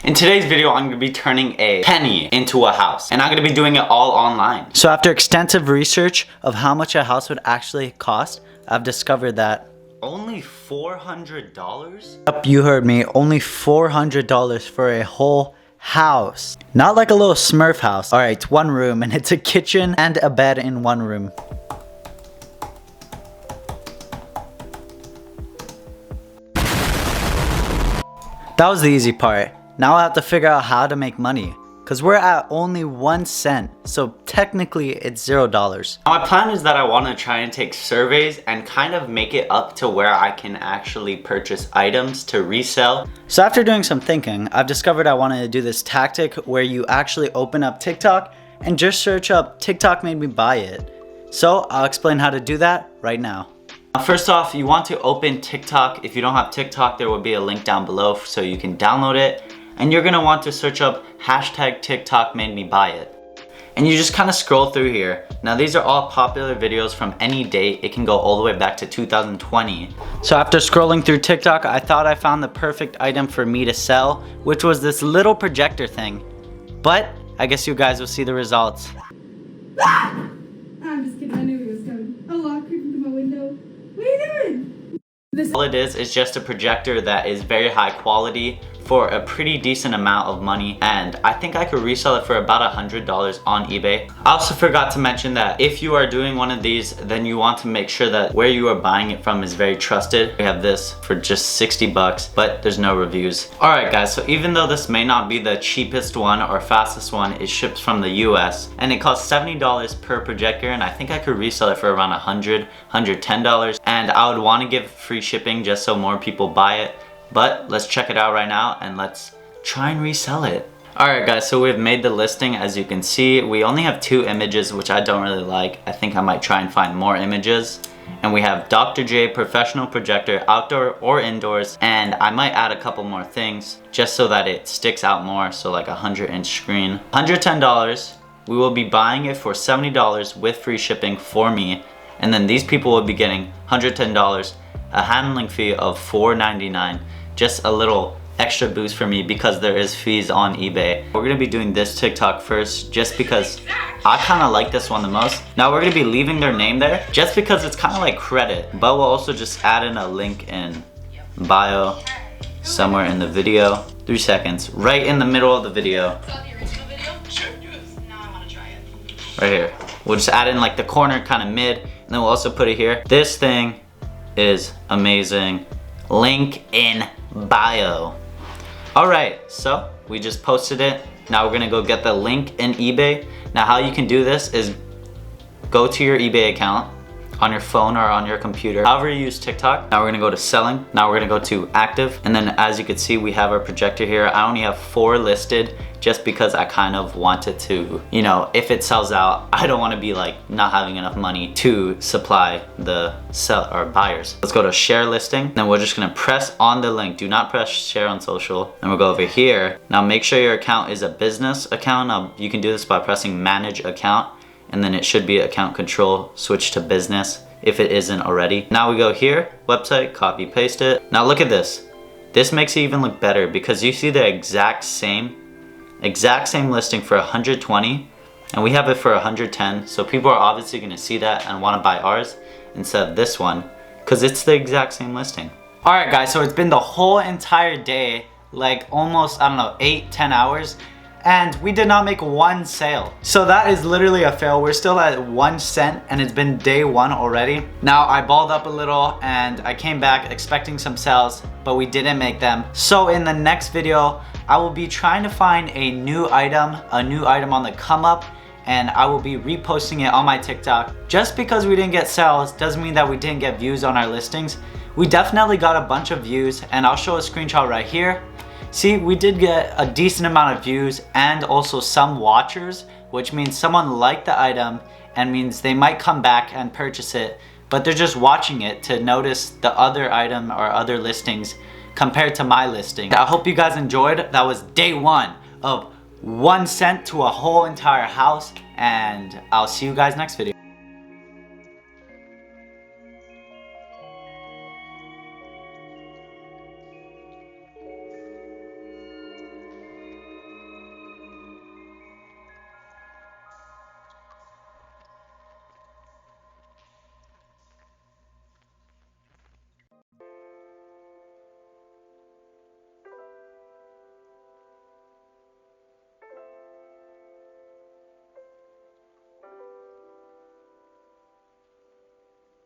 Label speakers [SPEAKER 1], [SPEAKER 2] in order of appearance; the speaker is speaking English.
[SPEAKER 1] In today's video, I'm going to be turning a penny into a house, and I'm going to be doing it all online. So after extensive research of how much a house would actually cost, I've discovered that only $400? Yep, you heard me, only $400 for a whole house. Not like a little Smurf house. Alright, it's one room and it's a kitchen and a bed in one room. That was the easy part. Now I have to figure out how to make money, because we're at only 1 cent, so technically it's $0. Now my plan is that I want to try and take surveys and kind of make it up to where I can actually purchase items to resell. So after doing some thinking, I've discovered I wanted to do this tactic where you actually open up TikTok and just search up TikTok made me buy it. So I'll explain how to do that right now. First off, you want to open TikTok. If you don't have TikTok, there will be a link down below so you can download it. And you're gonna want to search up hashtag TikTok made me buy it. And you just kind of scroll through here. Now these are all popular videos from any date. It can go all the way back to 2020. So after scrolling through TikTok, I thought I found the perfect item for me to sell, which was this little projector thing. But I guess you guys will see the results.
[SPEAKER 2] I'm just kidding, I knew he was coming. A lot creeping through my window. What are you doing?
[SPEAKER 1] All it is just a projector that is very high quality for a pretty decent amount of money, and I think I could resell it for about $100 on eBay. I also forgot to mention that if you are doing one of these, then you want to make sure that where you are buying it from is very trusted. We have this for just 60 bucks, but there's no reviews. Alright guys, so even though this may not be the cheapest one or fastest one, it ships from the US and it costs $70 per projector, and I think I could resell it for around $100, $110, and I would want to give free shipping just so more people buy it. But let's check it out right now and let's try and resell it. Alright guys, so we've made the listing. As you can see, we only have 2 images, which I don't really like. I think I might try and find more images. And we have Dr. J professional projector, outdoor or indoors, and I might add a couple more things just so that it sticks out more, so like a 100-inch screen. $110, we will be buying it for $70 with free shipping for me, and then these people will be getting $110, a handling fee of $4.99. Just a little extra boost for me because there is fees on eBay. We're gonna be doing this TikTok first just because I kind of like this one the most. Now we're gonna be leaving their name there just because it's kind of like credit, but we'll also just add in a link in bio somewhere in the video. 3 seconds, right in the middle of the video. Right here. We'll just add in like the corner kind of mid, and then we'll also put it here. This thing is amazing. Link in bio. Alright, so we just posted it. Now we're gonna go get the link in eBay. Now how you can do this is go to your eBay account on your phone or on your computer, however you use TikTok. Now we're gonna go to selling. Now we're gonna go to active, and then as you can see, we have our projector here. I only have 4 listed just because I kind of wanted to, you know, if it sells out, I don't want to be like not having enough money to supply the buyers. Let's go to share listing. Then we're just gonna press on the link. Do not press share on social. Then we'll go over here. Now make sure your account is a business account. Now you can do this by pressing manage account, and then it should be account control, switch to business if it isn't already. Now we go here, website, copy, paste it. Now look at this. This makes it even look better because you see the exact same listing for 120, and we have it for 110. So people are obviously gonna see that and wanna buy ours instead of this one because it's the exact same listing. Alright guys, so it's been the whole entire day, like almost, I don't know, 8-10 hours. And we did not make 1 sale. So that is literally a fail. We're still at 1 cent and it's been day 1 already. Now I balled up a little and I came back expecting some sales, but we didn't make them. So in the next video, I will be trying to find a new item on the come up, and I will be reposting it on my TikTok. Just because we didn't get sales doesn't mean that we didn't get views on our listings. We definitely got a bunch of views, and I'll show a screenshot right here. See, we did get a decent amount of views and also some watchers, which means someone liked the item and means they might come back and purchase it, but they're just watching it to notice the other item or other listings compared to my listing. I hope you guys enjoyed. That was day 1 of 1 cent to a whole entire house, and I'll see you guys next video.